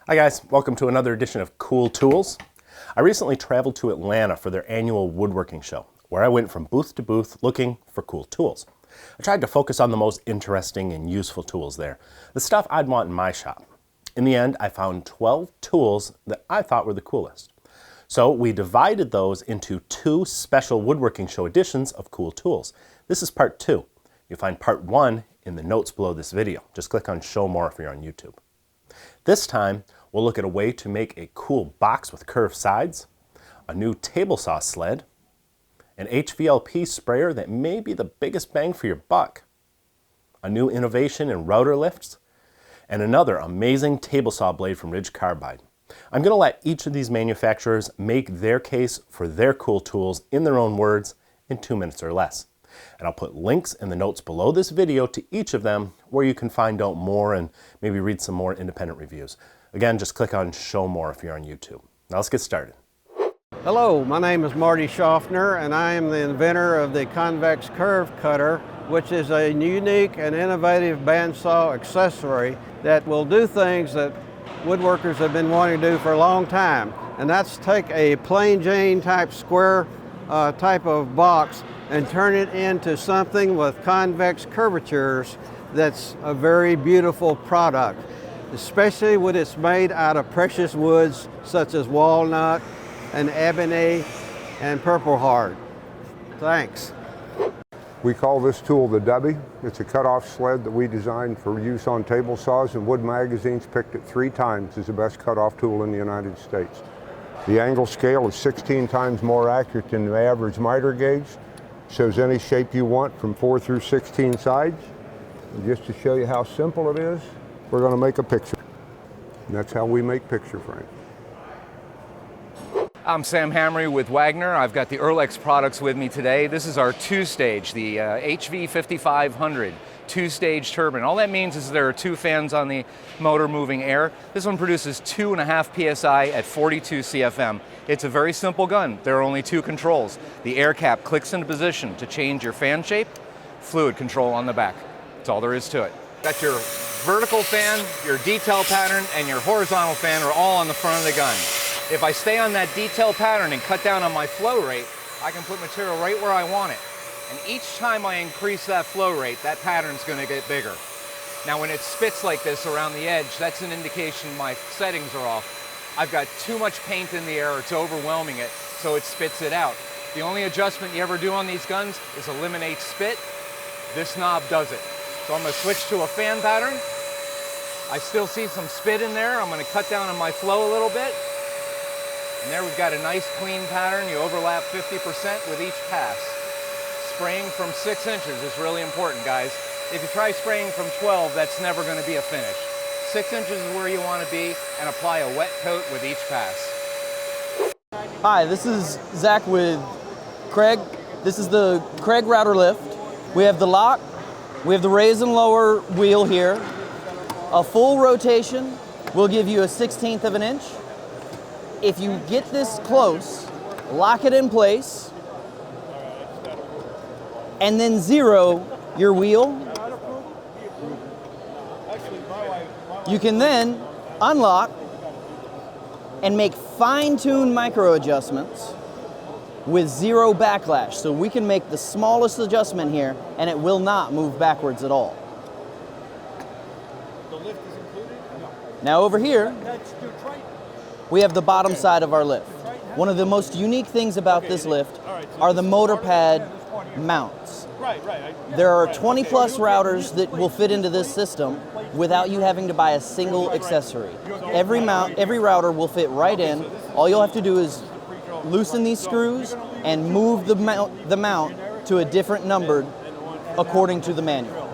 Hi guys, welcome to another edition of Cool Tools. I recently traveled to Atlanta for their annual woodworking show, where I went from booth to booth looking for cool tools. I tried to focus on the most interesting and useful tools there, the stuff I'd want in my shop. In the end, I found 12 tools that I thought were the coolest. So we divided those into two special woodworking show editions of Cool Tools. This is part 2. You'll find part 1 in the notes below this video. Just click on Show More if you're on YouTube. This time, we'll look at a way to make a cool box with curved sides, a new table saw sled, an HVLP sprayer that may be the biggest bang for your buck, a new innovation in router lifts, and another amazing table saw blade from Carbide. I'm going to let each of these manufacturers make their case for their cool tools in their own words in 2 minutes or less. And I'll put links in the notes below this video to each of them where you can find out more and maybe read some more independent reviews. Again, just click on Show More if you're on YouTube. Now let's get started. Hello, my name is Marty Schaffner and I am the inventor of the Convex curve cutter, which is a unique and innovative bandsaw accessory that will do things that woodworkers have been wanting to do for a long time. And that's take a plain Jane type square type of box and turn it into something with convex curvatures that's a very beautiful product, especially when it's made out of precious woods such as walnut and ebony and purple heart. Thanks. We call this tool the Dubby. It's a cutoff sled that we designed for use on table saws, and Wood Magazine's picked it 3 times as the best cutoff tool in the United States. The angle scale is 16 times more accurate than the average miter gauge. Shows any shape you want from 4 through 16 sides. And just to show you how simple it is, we're going to make a picture. And that's how we make picture frames. I'm Sam Hamry with Wagner. I've got the Earlex products with me today. This is our 2-stage, the HV5500 2-stage turbine. All that means is there are 2 fans on the motor moving air. This one produces 2.5 psi at 42 CFM. It's a very simple gun. There are only 2 controls. The air cap clicks into position to change your fan shape, fluid control on the back. That's all there is to it. Got your vertical fan, your detail pattern, and your horizontal fan are all on the front of the gun. If I stay on that detail pattern and cut down on my flow rate, I can put material right where I want it. And each time I increase that flow rate, that pattern's going to get bigger. Now when it spits like this around the edge, that's an indication my settings are off. I've got too much paint in the air, it's overwhelming it, so it spits it out. The only adjustment you ever do on these guns is eliminate spit. This knob does it. So I'm going to switch to a fan pattern. I still see some spit in there. I'm going to cut down on my flow a little bit. And there we've got a nice clean pattern. You overlap 50% with each pass. Spraying from 6 inches is really important, guys. If you try spraying from 12, that's never going to be a finish. 6 inches is where you want to be, and apply a wet coat with each pass. Hi, this is Zach with Kreg. This is the Kreg router lift. We have the lock. We have the raise and lower wheel here. A full rotation will give you a 1/16 of an inch. If you get this close, lock it in place, and then 0 your wheel. You can then unlock and make fine-tuned micro adjustments with 0 backlash. So we can make the smallest adjustment here and it will not move backwards at all. The lift is included? No. Now over here, we have the bottom side of our lift. One of the most unique things about this lift are the motor pad mounts. There are 20 plus routers that will fit into this system without you having to buy a single accessory. Every router will fit right in. All you'll have to do is loosen these screws and move the mount to a different number according to the manual.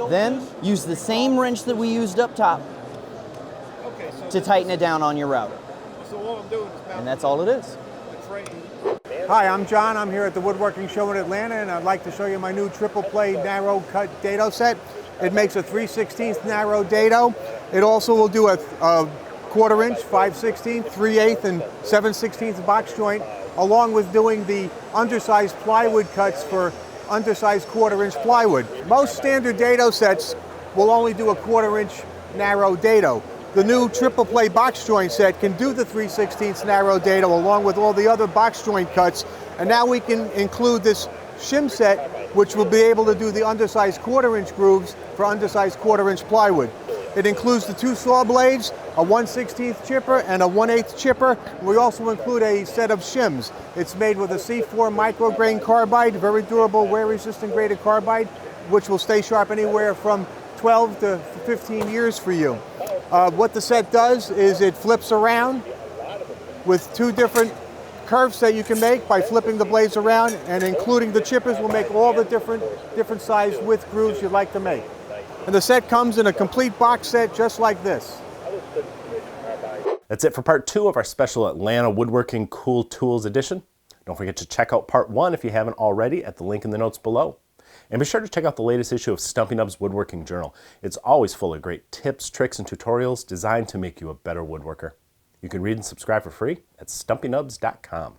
Then use the same wrench that we used up top to tighten it down on your router. And that's all it is. Hi, I'm John. I'm here at the Woodworking Show in Atlanta, and I'd like to show you my new triple play narrow cut dado set. It makes a 3/16 narrow dado. It also will do a 1/4 inch, 5/16, 3/8, and 7/16 box joint, along with doing the undersized plywood cuts for undersized 1/4 inch plywood. Most standard dado sets will only do a 1/4 inch narrow dado. the new triple play box joint set can do the 3/16 narrow dado along with all the other box joint cuts. And now we can include this shim set, which will be able to do the undersized 1/4-inch grooves for undersized 1/4-inch plywood. It includes the 2 saw blades, a 1/16 chipper and a 1/8 chipper. We also include a set of shims. It's made with a C4 micrograin carbide, very durable, wear-resistant graded carbide, which will stay sharp anywhere from 12 to 15 years for you. What the set does is it flips around with 2 different curves that you can make by flipping the blades around, and including the chippers will make all the different size width grooves you'd like to make. And the set comes in a complete box set just like this. That's it for part 2 of our special Atlanta Woodworking Cool Tools edition. Don't forget to check out part 1 if you haven't already at the link in the notes below. And be sure to check out the latest issue of Stumpy Nubs Woodworking Journal. It's always full of great tips, tricks, and tutorials designed to make you a better woodworker. You can read and subscribe for free at stumpynubs.com.